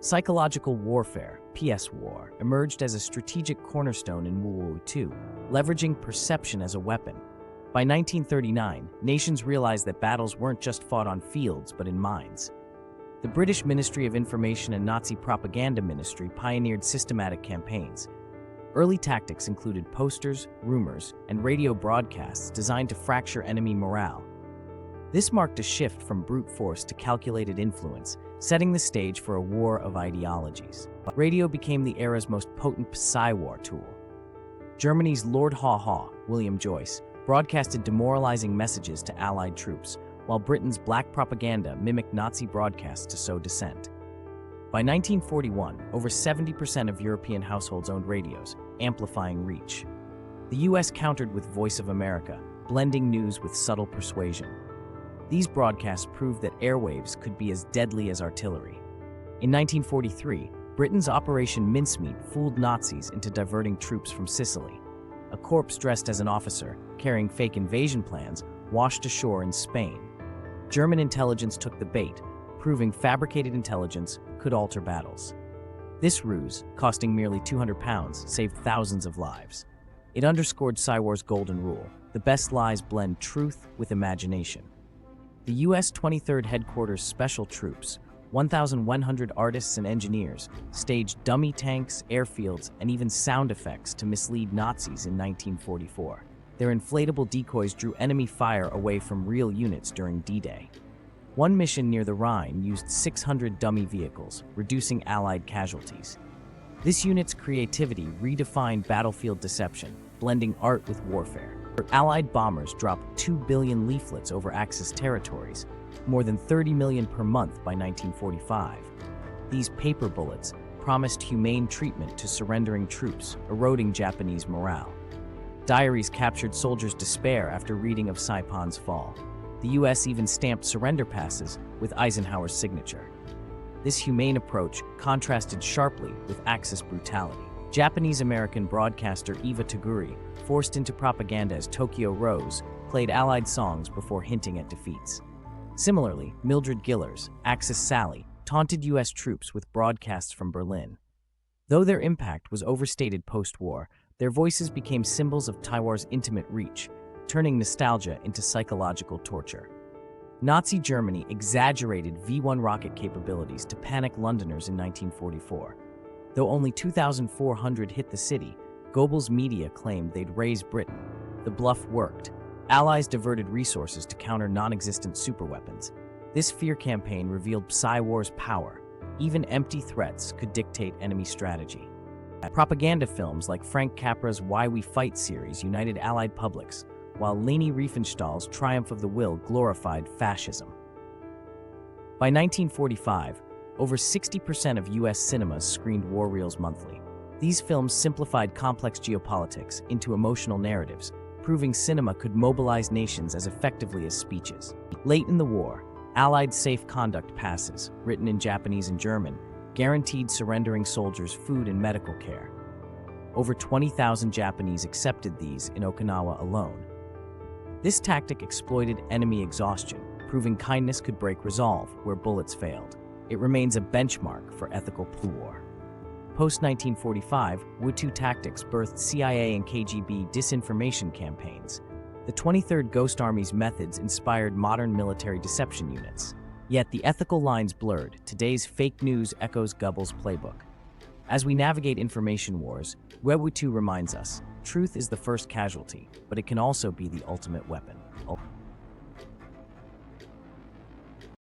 Psychological warfare, PS war, emerged as a strategic cornerstone in WWII, leveraging perception as a weapon. By 1939, nations realized that battles weren't just fought on fields but in minds. The British Ministry of Information and Nazi Propaganda Ministry pioneered systematic campaigns. Early tactics included posters, rumors, and radio broadcasts designed to fracture enemy morale. This marked a shift from brute force to calculated influence, setting the stage for a war of ideologies. Radio became the era's most potent psy-war tool. Germany's Lord Haw-Haw, William Joyce, broadcasted demoralizing messages to Allied troops, while Britain's black propaganda mimicked Nazi broadcasts to sow dissent. By 1941, over 70% of European households owned radios, amplifying reach. The US countered with Voice of America, blending news with subtle persuasion. These broadcasts proved that airwaves could be as deadly as artillery. In 1943, Britain's Operation Mincemeat fooled Nazis into diverting troops from Sicily. A corpse dressed as an officer, carrying fake invasion plans, washed ashore in Spain. German intelligence took the bait, proving fabricated intelligence could alter battles. This ruse, costing merely £200, saved thousands of lives. It underscored Psy-War's golden rule: the best lies blend truth with imagination. The U.S. 23rd Headquarters Special Troops, 1,100 artists and engineers, staged dummy tanks, airfields, and even sound effects to mislead Nazis in 1944. Their inflatable decoys drew enemy fire away from real units during D-Day. One mission near the Rhine used 600 dummy vehicles, reducing Allied casualties. This unit's creativity redefined battlefield deception, blending art with warfare. Allied bombers dropped 2 billion leaflets over Axis territories, more than 30 million per month by 1945. These paper bullets promised humane treatment to surrendering troops, eroding Japanese morale. Diaries captured soldiers' despair after reading of Saipan's fall. The U.S. even stamped surrender passes with Eisenhower's signature. This humane approach contrasted sharply with Axis brutality. Japanese-American broadcaster Eva Toguri, forced into propaganda as Tokyo Rose, played Allied songs before hinting at defeats. Similarly, Mildred Gillers, Axis Sally, taunted U.S. troops with broadcasts from Berlin. Though their impact was overstated post-war, their voices became symbols of Taiwar's intimate reach, turning nostalgia into psychological torture. Nazi Germany exaggerated V-1 rocket capabilities to panic Londoners in 1944. Though only 2,400 hit the city, Goebbels' media claimed they'd raise Britain. The bluff worked. Allies diverted resources to counter non-existent superweapons. This fear campaign revealed Psy-War's power. Even empty threats could dictate enemy strategy. Propaganda films like Frank Capra's Why We Fight series united Allied publics, while Leni Riefenstahl's Triumph of the Will glorified fascism. By 1945, over 60% of U.S. cinemas screened war reels monthly. These films simplified complex geopolitics into emotional narratives, proving cinema could mobilize nations as effectively as speeches. Late in the war, Allied safe conduct passes, written in Japanese and German, guaranteed surrendering soldiers food and medical care. Over 20,000 Japanese accepted these in Okinawa alone. This tactic exploited enemy exhaustion, proving kindness could break resolve where bullets failed. It remains a benchmark for ethical war. Post-1945, WWII tactics birthed CIA and KGB disinformation campaigns. The 23rd Ghost Army's methods inspired modern military deception units. Yet the ethical lines blurred. Today's fake news echoes Goebbels' playbook. As we navigate information wars, WWII reminds us, truth is the first casualty, but it can also be the ultimate weapon.